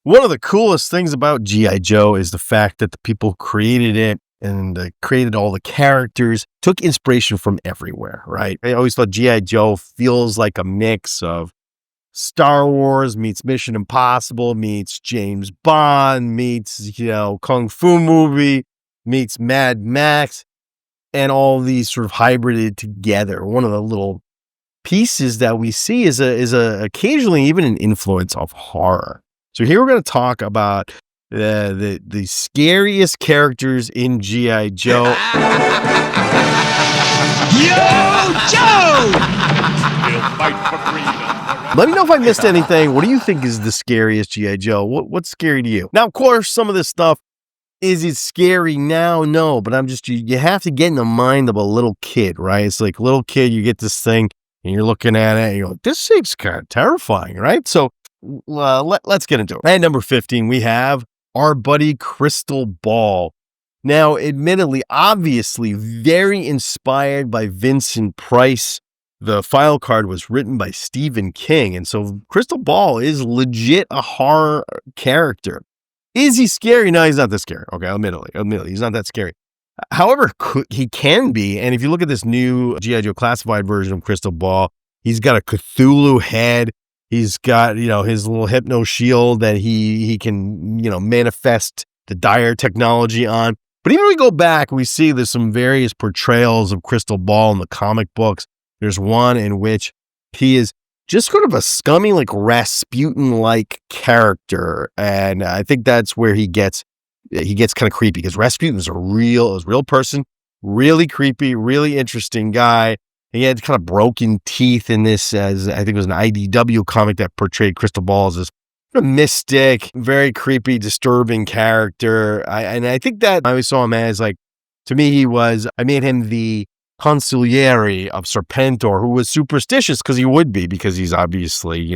One of the coolest things about G.I. Joe is the fact that the people who created it and created all the characters took inspiration from everywhere, right? I always thought G.I. Joe feels like a mix of Star Wars meets Mission Impossible meets James Bond meets, Kung Fu movie meets Mad Max, and all these sort of hybrided together. One of the little pieces that we see is occasionally even an influence of horror. So here we're going to talk about the scariest characters in G.I. Joe. Yo, Joe! We'll fight for freedom. Let me know if I missed anything. What do you think is the scariest G.I. Joe? What's scary to you? Now, of course, some of this stuff, is it scary now? No, but you have to get in the mind of a little kid, right? It's like a little kid, you get this thing and you're looking at it and you're like, this thing's kind of terrifying, right? So let's get into it. At number 15, we have our buddy Crystal Ball. Now, admittedly, obviously, very inspired by Vincent Price. The file card was written by Stephen King. And so Crystal Ball is legit a horror character. Is he scary? No, he's not that scary. Okay, admittedly, he's not that scary. However, he can be. And if you look at this new G.I. Joe classified version of Crystal Ball, he's got a Cthulhu head. He's got, his little hypno shield that he can, manifest the dire technology on. But even when we go back, we see there's some various portrayals of Crystal Ball in the comic books. There's one in which he is just sort of a scummy, like Rasputin-like character. And I think that's where he gets kind of creepy, because Rasputin's a real person, really creepy, really interesting guy. He had kind of broken teeth in this, as I think it was an IDW comic that portrayed Crystal Ball as this mystic, very creepy, disturbing character. I think that I always saw him as, like, to me, I made him the consigliere of Serpentor, who was superstitious, because he would be, because he's obviously,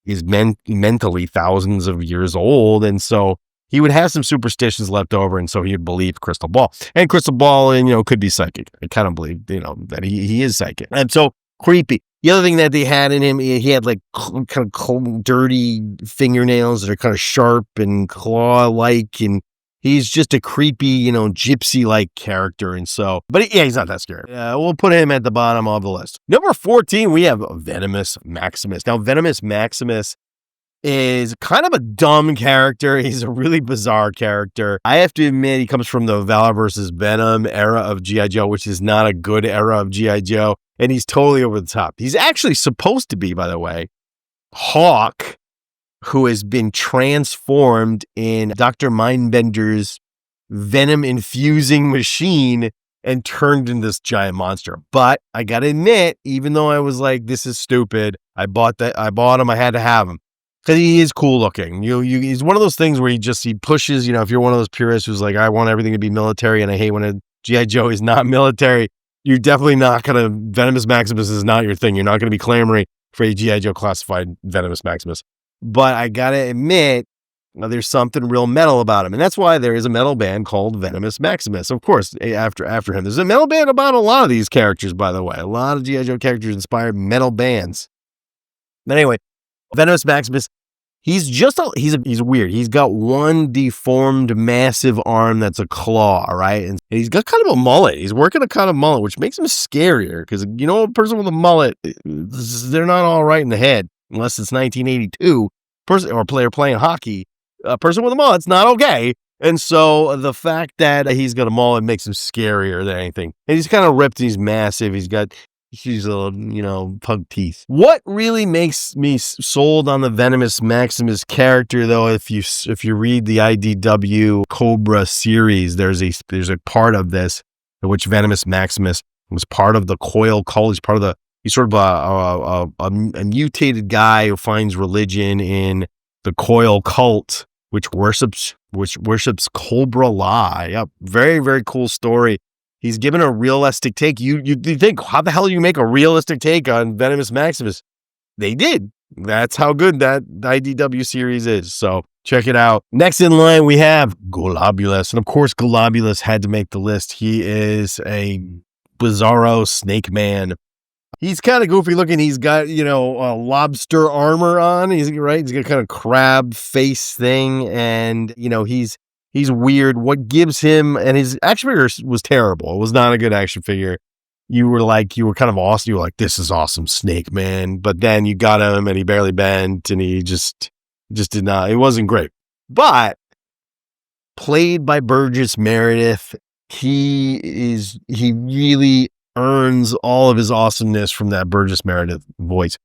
he's mentally thousands of years old. And so he would have some superstitions left over, and so he would believe Crystal Ball. And Crystal Ball, could be psychic. I kind of believe, that he is psychic. And so creepy. The other thing that they had in him, he had like kind of cold, dirty fingernails that are kind of sharp and claw-like, and he's just a creepy, gypsy-like character. And so, but yeah, he's not that scary. We'll put him at the bottom of the list. Number 14, we have Venomous Maximus. Now, Venomous Maximus is kind of a dumb character. He's a really bizarre character. I have to admit, he comes from the Valor versus Venom era of G.I. Joe, which is not a good era of G.I. Joe, and he's totally over the top. He's actually supposed to be, by the way, Hawk, who has been transformed in Dr. Mindbender's venom-infusing machine and turned into this giant monster. But I gotta admit, even though I was like, this is stupid, I bought him, I had to have him. Because he is cool looking. He's one of those things where he pushes, if you're one of those purists who's like, I want everything to be military and I hate when a G.I. Joe is not military, you're definitely not going to, Venomous Maximus is not your thing. You're not going to be clamoring for a G.I. Joe classified Venomous Maximus. But I got to admit, there's something real metal about him. And that's why there is a metal band called Venomous Maximus. Of course, after him. There's a metal band about a lot of these characters, by the way. A lot of G.I. Joe characters inspired metal bands. But anyway, Venomous Maximus, he's weird. He's got one deformed, massive arm that's a claw, right? And he's got kind of a mullet. He's working a kind of mullet, which makes him scarier, because, a person with a mullet, they're not all right in the head, unless it's 1982, or a player playing hockey. A person with a mullet's not okay. And so the fact that he's got a mullet makes him scarier than anything. And he's kind of ripped, he's massive, he's got huge little, pug teeth. What really makes me sold on the Venomous Maximus character, though, if you read the IDW Cobra series, there's a part of this in which Venomous Maximus was part of the Coil cult. He's sort of a mutated guy who finds religion in the Coil cult, which worships Cobra La. Yep, very, very cool story. He's given a realistic take. You think, how the hell do you make a realistic take on Venomous Maximus? They did. That's how good that IDW series is. So check it out. Next in line, we have Globulus. And of course, Globulus had to make the list. He is a bizarro snake man. He's kind of goofy looking. He's got, lobster armor on. He's right. He's got kind of crab face thing. And, he's weird. What gives him, and his action figure was terrible. It was not a good action figure. You were kind of awesome. You were like, this is awesome, Snake Man. But then you got him and he barely bent and he just did not, it wasn't great. But played by Burgess Meredith, he really earns all of his awesomeness from that Burgess Meredith voice.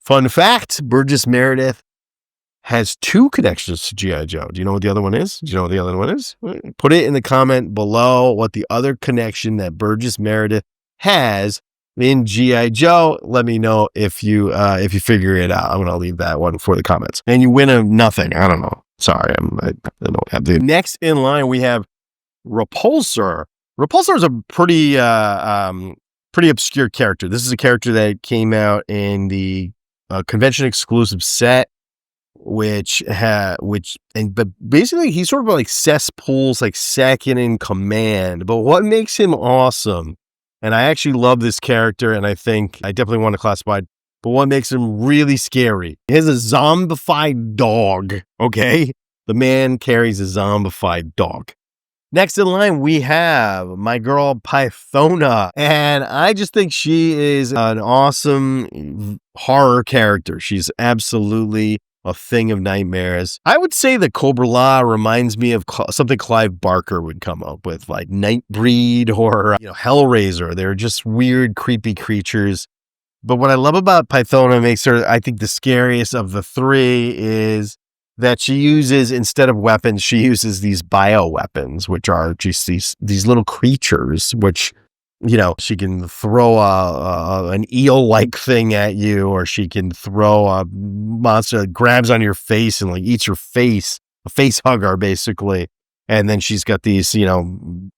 Fun fact, Burgess Meredith has 2 connections to G.I. Joe. Do you know what the other one is? Put it in the comment below what the other connection that Burgess Meredith has in G.I. Joe. Let me know if you figure it out. I'm going to leave that one for the comments. And you win a nothing. I don't know. Sorry, I don't know what happened. Next in line, we have Repulsor. Repulsor is a pretty obscure character. This is a character that came out in the convention exclusive set, but basically he's sort of like Cesspool's like second in command. But what makes him awesome, and I actually love this character, and I think I definitely want to classify it, but what makes him really scary, he has a zombified dog. Okay, the man carries a zombified dog. Next in line, we have my girl Pythona, and I just think she is an awesome horror character. She's absolutely a thing of nightmares. I would say that Cobra La reminds me of something Clive Barker would come up with, like Nightbreed or Hellraiser. They're just weird, creepy creatures. But what I love about Pythona makes her, I think, the scariest of the 3 is that she uses, instead of weapons, she uses these bioweapons, which are just these little creatures, which, she can throw an eel-like thing at you, or she can throw a monster that grabs on your face and like eats your face, a face hugger, basically. And then she's got these,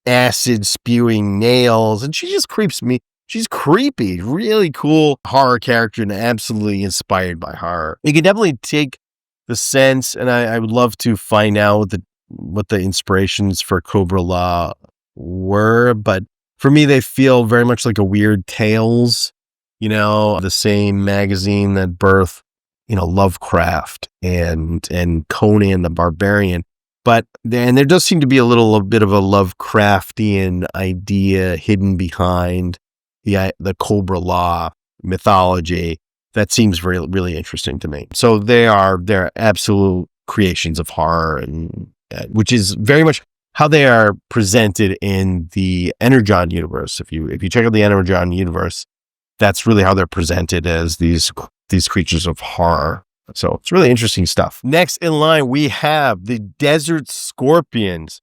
acid spewing nails, and she just creeps me. She's creepy, really cool horror character, and absolutely inspired by horror. You can definitely take the sense, and I would love to find out what the inspirations for Cobra La were, but for me, they feel very much like a Weird Tales, the same magazine that birthed, Lovecraft and Conan the Barbarian. But there does seem to be a bit of a Lovecraftian idea hidden behind the Cobra La mythology. That seems really, really interesting to me. So they're absolute creations of horror, and which is very much how they are presented in the Energon universe. If you check out the Energon universe, that's really how they're presented, as these creatures of horror. So it's really interesting stuff. Next in line, we have the Desert Scorpions.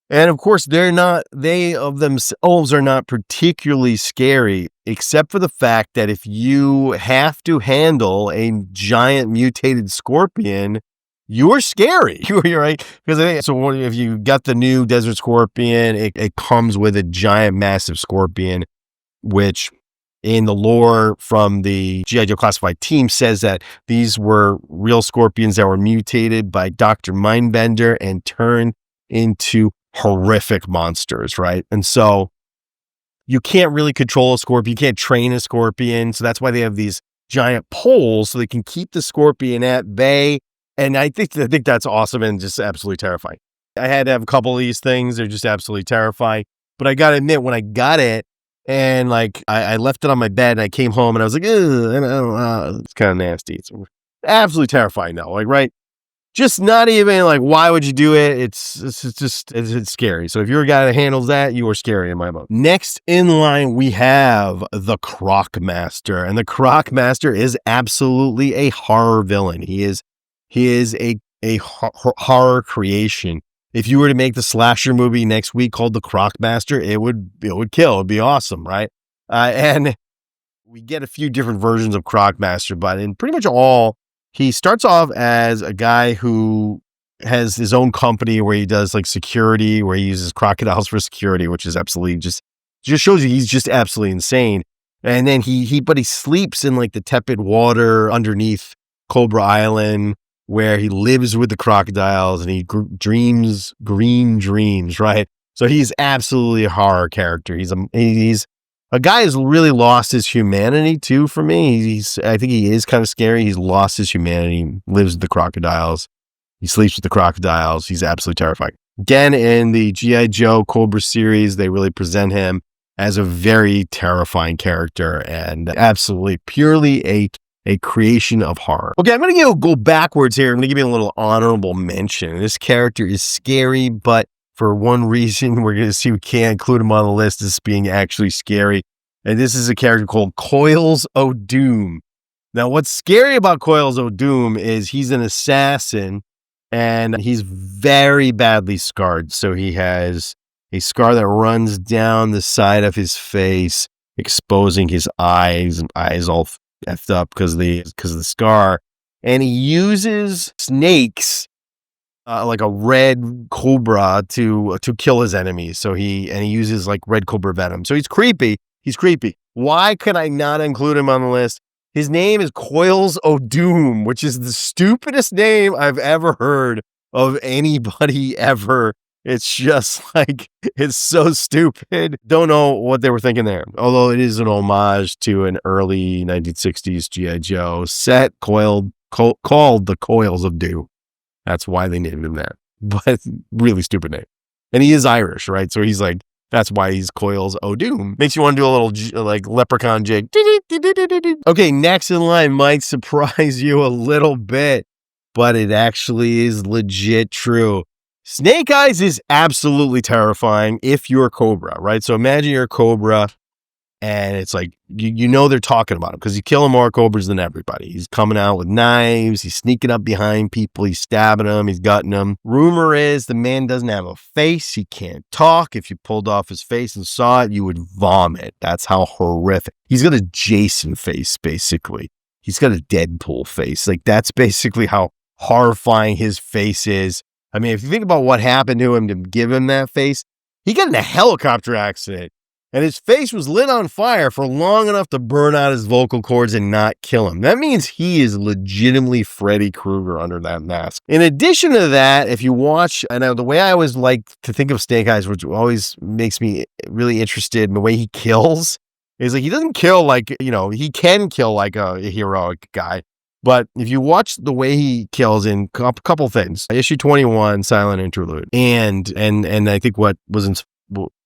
And of course, they of themselves are not particularly scary, except for the fact that if you have to handle a giant mutated scorpion, you're scary. You're right. Because so if you got the new Desert Scorpion, it comes with a giant, massive scorpion, which in the lore from the G.I. Joe Classified team says that these were real scorpions that were mutated by Dr. Mindbender and turned into horrific monsters, right? And so you can't really control a scorpion. You can't train a scorpion. So that's why they have these giant poles, so they can keep the scorpion at bay. And I think that's awesome and just absolutely terrifying. I had to have a couple of these things. They're just absolutely terrifying. But I got to admit, when I got it and like I left it on my bed and I came home and I was like, it's kind of nasty. It's absolutely terrifying though. Like, right? Just not even like, why would you do it? It's scary. So if you're a guy that handles that, you are scary in my book. Next in line, we have the Croc Master, and the Croc Master is absolutely a horror villain. He is a horror creation. If you were to make the slasher movie next week called the Croc Master, it would kill. It'd be awesome, right? And we get a few different versions of Croc Master, but in pretty much all, he starts off as a guy who has his own company where he does like security, where he uses crocodiles for security, which is absolutely just shows you he's just absolutely insane. And then he sleeps in like the tepid water underneath Cobra Island, where he lives with the crocodiles and he dreams green dreams, right? So he's absolutely a horror character. He's A guy has really lost his humanity too for me. I think he is kind of scary. He's lost his humanity, lives with the crocodiles. He sleeps with the crocodiles. He's absolutely terrifying. Again, in the G.I. Joe Cobra series, they really present him as a very terrifying character and absolutely purely a creation of horror. Okay, I'm going to go backwards here. I'm going to give you a little honorable mention. This character is scary, but for one reason, we're going to see we can't include him on the list as being actually scary. And this is a character called Coils O'Doom. Now, what's scary about Coils O'Doom is he's an assassin and he's very badly scarred. So he has a scar that runs down the side of his face, exposing his eyes all effed up because of the scar. And he uses snakes, like a red cobra, to kill his enemies. So he uses like red cobra venom. So he's creepy. Why could I not include him on the list? His name is Coils O'Doom, which is the stupidest name I've ever heard of anybody ever. It's just like, it's so stupid. Don't know what they were thinking there. Although it is an homage to an early 1960s G.I. Joe set called The Coils of Doom. That's why they named him that. But really stupid name. And he is Irish, right? So he's like, that's why he's Coils O'Doom. Makes you want to do a little like leprechaun jig. Okay, next in line might surprise you a little bit, but it actually is legit true. Snake Eyes is absolutely terrifying if you're a Cobra, right? So imagine you're a Cobra and it's like, you know they're talking about him because you kill more Cobras than everybody. He's coming out with knives. He's sneaking up behind people. He's stabbing them. He's gutting them. Rumor is the man doesn't have a face. He can't talk. If you pulled off his face and saw it, you would vomit. That's how horrific. He's got a Jason face, basically. He's got a Deadpool face. Like, that's basically how horrifying his face is. I mean, if you think about what happened to him to give him that face, he got in a helicopter accident. And his face was lit on fire for long enough to burn out his vocal cords and not kill him. That means he is legitimately Freddy Krueger under that mask. In addition to that, if you watch, I know the way I always like to think of Snake Eyes, which always makes me really interested in the way he kills, is like he doesn't kill like, he can kill like a heroic guy. But if you watch the way he kills in a couple things, issue 21, Silent Interlude, and I think what was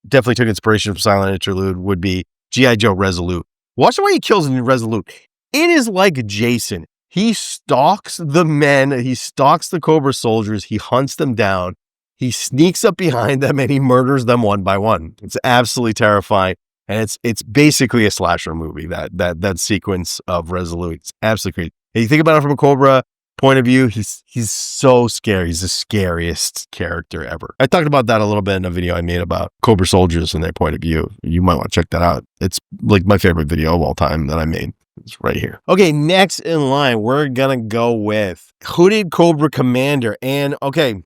definitely took inspiration from Silent Interlude would be G.I. Joe Resolute. Watch the way he kills in Resolute. It is like Jason. He stalks the men. He stalks the Cobra soldiers. He hunts them down. He sneaks up behind them and he murders them one by one. It's absolutely terrifying. And it's basically a slasher movie, that sequence of Resolute. It's absolutely crazy. And you think about it from a Cobra point of view, he's so scary. He's the scariest character ever. I talked about that a little bit in a video I made about Cobra soldiers and their point of view. You might want to check that out. It's like my favorite video of all time that I made. It's right here. Okay, next in line, we're gonna go with Hooded Cobra Commander. And okay,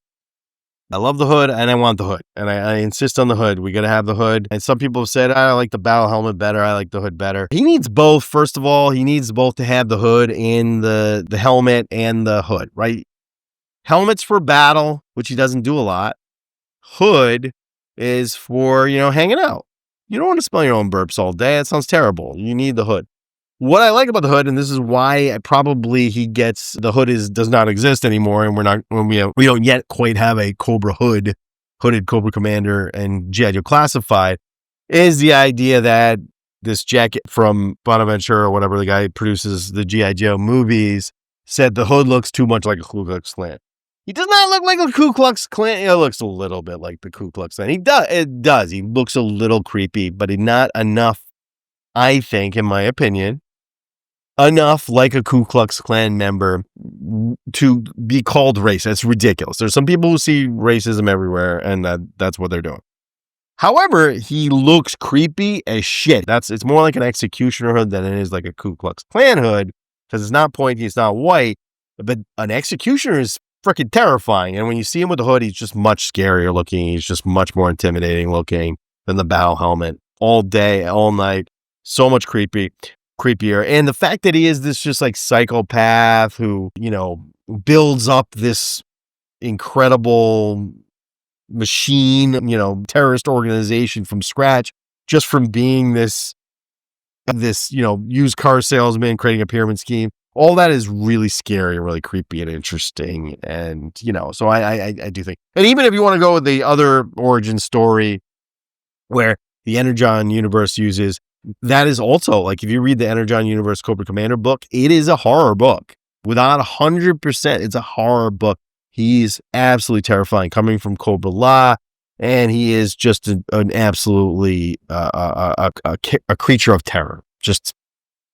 I love the hood and I want the hood. And I insist on the hood. We got to have the hood. And some people have said, I like the battle helmet better. I like the hood better. He needs both. First of all, he needs both to have the hood and the helmet and the hood, right? Helmet's for battle, which he doesn't do a lot. Hood is for, hanging out. You don't want to smell your own burps all day. That sounds terrible. You need the hood. What I like about the hood, and this is why he gets the hood does not exist anymore, and we don't yet quite have a Cobra hooded Cobra Commander and G.I. Joe Classified, is the idea that this jacket from Bonaventure or whatever the guy produces the G.I. Joe movies said the hood looks too much like a Ku Klux Klan. He does not look like a Ku Klux Klan. It looks a little bit like the Ku Klux Klan. It does. He looks a little creepy, but not enough, I think, in my opinion, enough like a Ku Klux Klan member to be called racist. That's ridiculous. There's some people who see racism everywhere, and that's what they're doing. However, he looks creepy as shit. It's more like an executioner hood than it is like a Ku Klux Klan hood, because it's not pointy, it's not white, but an executioner is freaking terrifying. And when you see him with the hood, he's just much scarier looking. He's just much more intimidating looking than the battle helmet. All day, all night, so much creepier. And the fact that he is this just like psychopath who, builds up this incredible machine, terrorist organization from scratch, just from being this this, used car salesman creating a pyramid scheme. All that is really scary and really creepy and interesting. And, so I do think, and even if you want to go with the other origin story where the Energon universe uses, that is also like, if you read the Energon universe Cobra Commander book, it is a horror book. Without 100%, it's a horror book. He's absolutely terrifying, coming from Cobra La, and he is just an absolutely a creature of terror, just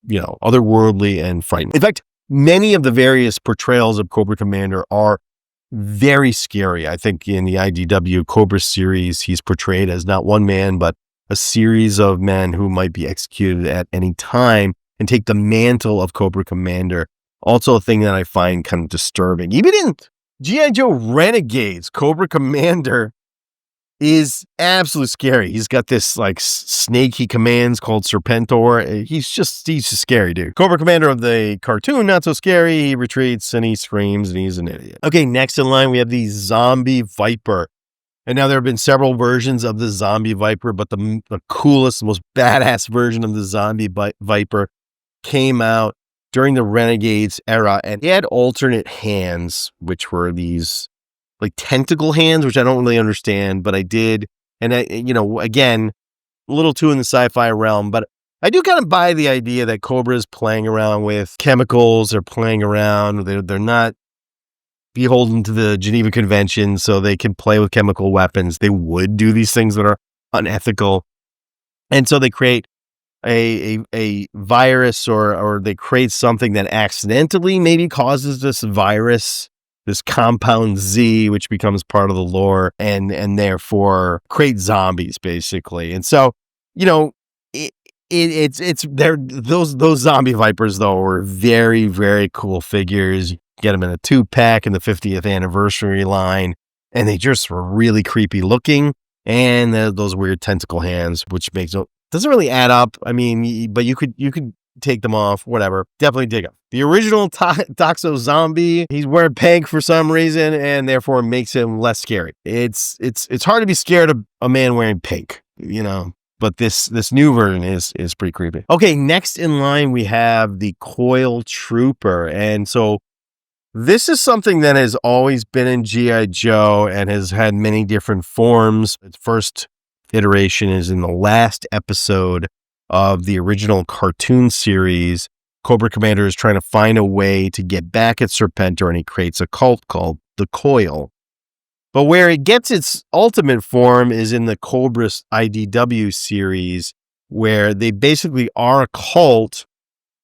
otherworldly and frightening. In fact, many of the various portrayals of Cobra Commander are very scary. I think in the IDW Cobra series, he's portrayed as not one man, but a series of men who might be executed at any time and take the mantle of Cobra Commander. Also a thing that I find kind of disturbing. Even in G.I. Joe Renegades, Cobra Commander is absolutely scary. He's got this like snake he commands called Serpentor. He's just scary, dude. Cobra Commander of the cartoon, not so scary. He retreats and he screams and he's an idiot. Okay, next in line, we have the Zombie Viper. And now there have been several versions of the Zombie Viper, but the coolest, most badass version of the Zombie Viper came out during the Renegades era, and he had alternate hands, which were these like tentacle hands, which I don't really understand, but I did. And again, a little too in the sci-fi realm, but I do kind of buy the idea that Cobra is playing around with chemicals. They're playing around. They're not beholden to the Geneva Convention, so they can play with chemical weapons. They would do these things that are unethical. And so they create a virus or they create something that accidentally maybe causes this virus, this compound Z, which becomes part of the lore and therefore create zombies basically. And so, it's there. Those zombie vipers though were very, very cool figures. You get them in a 2-pack in the 50th anniversary line, and they just were really creepy looking. And those weird tentacle hands, which doesn't really add up. I mean, but you could take them off, whatever. Definitely dig them. The original Toxo Zombie, he's wearing pink for some reason, and therefore makes him less scary. It's hard to be scared of a man wearing pink, but this new version is pretty creepy. Okay, next in line we have the Coil Trooper, and so this is something that has always been in G.I. Joe and has had many different forms. Its first iteration is in the last episode of the original cartoon series. Cobra Commander is trying to find a way to get back at Serpentor, and he creates a cult called the Coil. But where it gets its ultimate form is in the Cobra IDW series, where they basically are a cult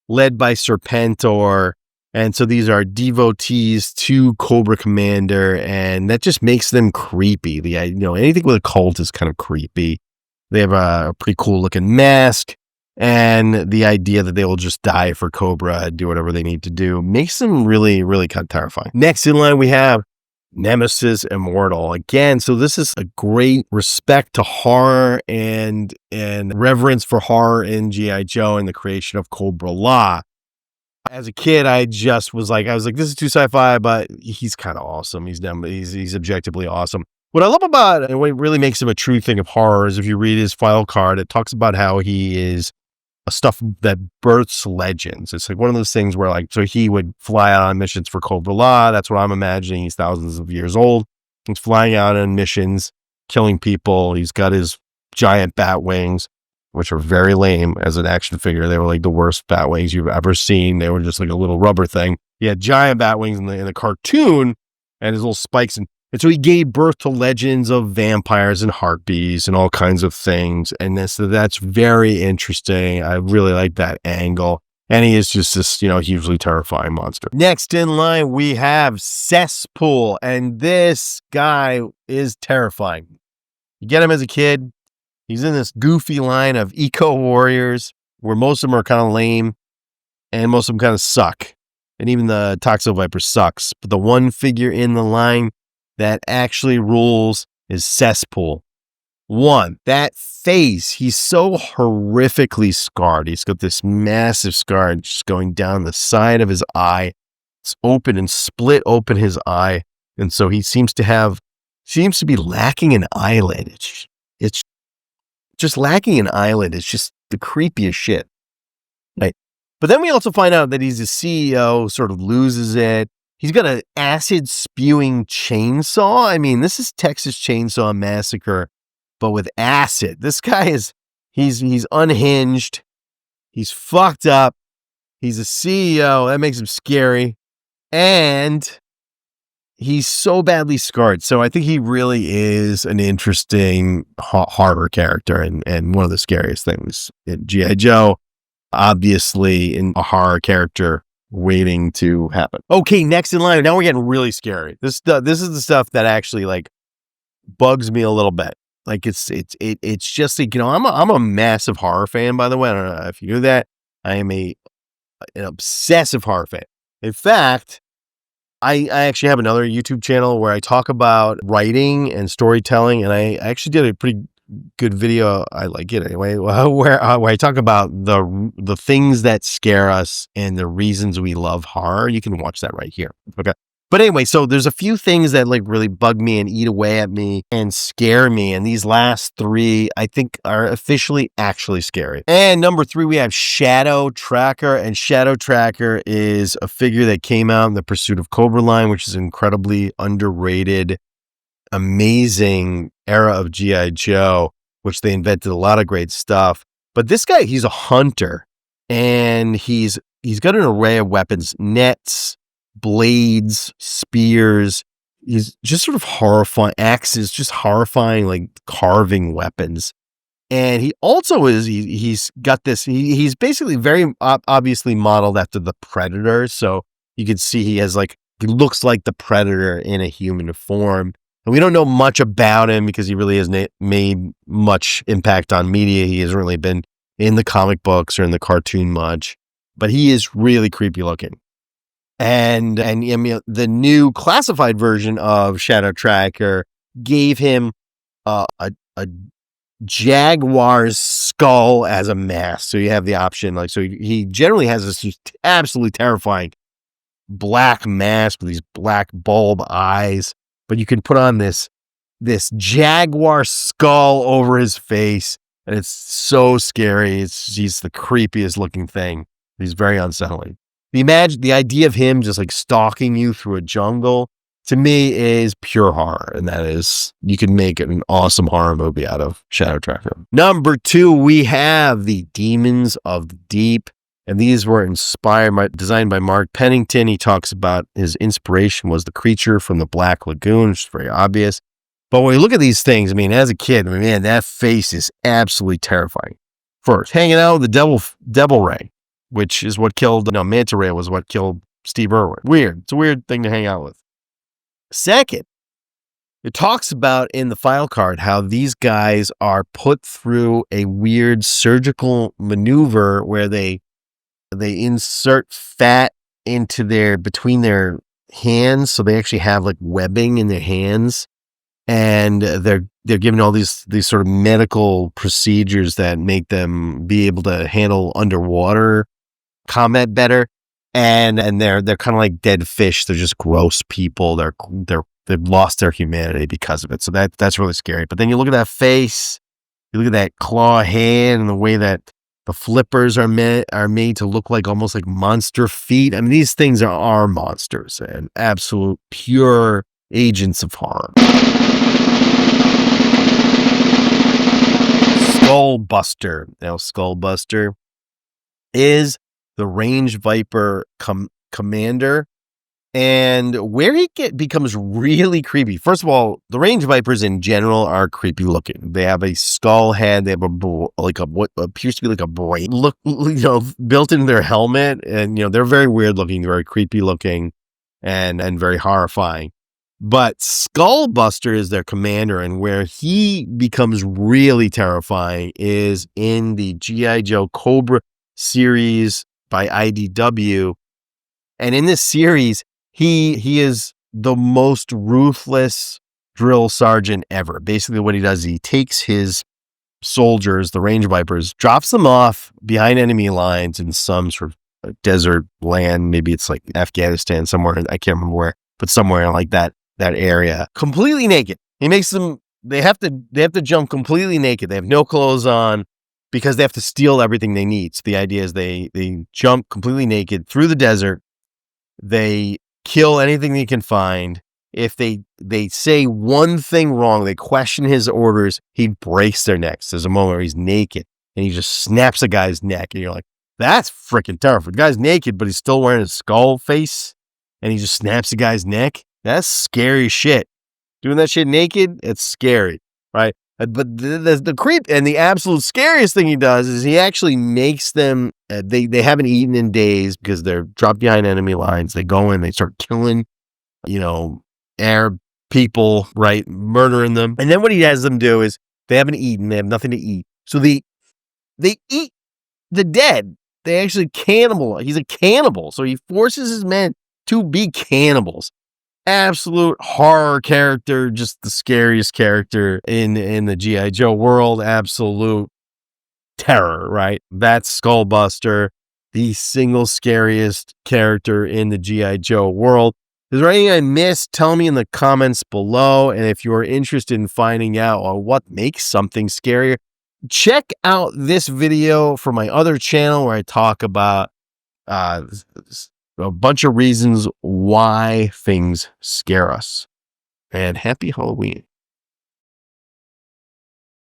led by Serpentor. And so these are devotees to Cobra Commander, and that just makes them creepy. Anything with a cult is kind of creepy. They have a pretty cool looking mask, and the idea that they will just die for Cobra and do whatever they need to do makes them really, really kind of terrifying. Next in line, we have Nemesis Immortal. Again, so this is a great respect to horror and reverence for horror in G.I. Joe and the creation of Cobra La. As a kid, I was like, this is too sci-fi, but he's kind of awesome. He's objectively awesome. What I love about it, and what really makes him a true thing of horror, is if you read his file card, it talks about how he is a stuff that births legends. It's like one of those things where so he would fly out on missions for Cobra La. That's what I'm imagining. He's thousands of years old. He's flying out on missions, killing people. He's got his giant bat wings, which are very lame as an action figure. They were like the worst bat wings you've ever seen. They were just like a little rubber thing. He had giant bat wings in the cartoon and his little spikes. And so he gave birth to legends of vampires and harpies and all kinds of things. And so that's very interesting. I really like that angle. And he is just this, hugely terrifying monster. Next in line, we have Cesspool. And this guy is terrifying. You get him as a kid. He's in this goofy line of eco warriors where most of them are kind of lame and most of them kind of suck. And even the Toxo Viper sucks. But the one figure in the line that actually rules is Cesspool. One, that face, he's so horrifically scarred. He's got this massive scar just going down the side of his eye. It's open and split open his eye. And so he seems to be lacking an eyelid. It's just lacking an eyelid. It's just the creepiest shit. Right. But then we also find out that he's a CEO, sort of loses it. He's got an acid spewing chainsaw. I mean, this is Texas Chainsaw Massacre, but with acid. This guy he's unhinged. He's fucked up. He's a CEO. That makes him scary. And he's so badly scarred. So I think he really is an interesting horror character and one of the scariest things in G.I. Joe. Obviously, in a horror character waiting to happen. Okay, next in line. Now we're getting really scary. This is the stuff that actually like bugs me a little bit. Like it's just like, I'm a massive horror fan, by the way. I don't know if you knew that. I am an obsessive horror fan. In fact, I actually have another YouTube channel where I talk about writing and storytelling, and I actually did a pretty good video. I like it anyway, where I talk about the things that scare us and the reasons we love horror. You can watch that right here. Okay. But anyway, so there's a few things that like really bug me and eat away at me and scare me. And these last three, I think, are officially actually scary. And number 3, we have Shadow Tracker. And Shadow Tracker is a figure that came out in the Pursuit of Cobra line, which is incredibly underrated, amazing era of G.I. Joe, which they invented a lot of great stuff. But this guy, he's a hunter, and he's got an array of weapons, nets, blades, spears. He's just sort of horrifying, axes, just horrifying, like carving weapons. And he also he's got this, he's basically very obviously modeled after the Predator. So you can see he looks like the Predator in a human form. And we don't know much about him because he really hasn't made much impact on media. He hasn't really been in the comic books or in the cartoon much, but he is really creepy looking. And I mean, the new classified version of Shadow Tracker gave him a jaguar's skull as a mask. So you have the option, so he generally has this absolutely terrifying black mask with these black bulb eyes, but you can put on this jaguar skull over his face, and it's so scary. He's the creepiest looking thing. He's very unsettling. The idea of him just like stalking you through a jungle, to me, is pure horror. And that is, you can make an awesome horror movie out of Shadow Tracker. Number 2, we have the Demons of the Deep. And these were designed by Mark Pennington. He talks about his inspiration was the creature from the Black Lagoon, which is very obvious. But when you look at these things, I mean, as a kid, man, that face is absolutely terrifying. First, hanging out with the Devil Ray, which is what killed, Manta Ray was what killed Steve Irwin. Weird. It's a weird thing to hang out with. Second, it talks about in the file card how these guys are put through a weird surgical maneuver where they insert fat into between their hands. So they actually have like webbing in their hands, and they're given all these sort of medical procedures that make them be able to handle underwater combat better. And they're kind of like dead fish. They're just gross people. They've lost their humanity because of it. So that's really scary. But then you look at that face, you look at that claw hand, and the way that the flippers are made to look like almost like monster feet. I mean, these things are monsters and absolute pure agents of horror. Skullbuster. Now, Skullbuster is the Range Viper commander, and where he becomes really creepy. First of all, the Range Vipers in general are creepy looking. They have a skull head. They have what appears to be like a brain built into their helmet, and they're very weird looking, very creepy looking, and very horrifying. But Skullbuster is their commander, and where he becomes really terrifying is in the G.I. Joe Cobra series by IDW. And in this series, he is the most ruthless drill sergeant ever. Basically what he does is he takes his soldiers, the Range Vipers, drops them off behind enemy lines in some sort of desert land. Maybe it's like Afghanistan, somewhere, I can't remember where, but somewhere like that area, completely naked. He makes them, they have to jump completely naked. They have no clothes on. because they have to steal everything they need. So the idea is they jump completely naked through the desert. They kill anything they can find. If they say one thing wrong, they question his orders, he breaks their necks. There's a moment where he's naked and he just snaps a guy's neck. And you're like, that's freaking terrifying. The guy's naked, but he's still wearing a skull face and he just snaps a guy's neck. That's scary shit. Doing that shit naked, it's scary, right? But the creep and the absolute scariest thing he does is he actually makes them, they haven't eaten in days because they're dropped behind enemy lines. They go in, they start killing, Arab people, right? Murdering them. And then what he has them do is they haven't eaten, they have nothing to eat. So they eat the dead. They actually cannibal. He's a cannibal. So he forces his men to be cannibals. Absolute horror character, just the scariest character in the G.I. Joe world. Absolute terror, right? That's Skullbuster, the single scariest character in the G.I. Joe world. Is there anything I missed? Tell me in the comments below. And if you're interested in finding out what makes something scarier, check out this video from my other channel where I talk about a bunch of reasons why things scare us. And happy Halloween.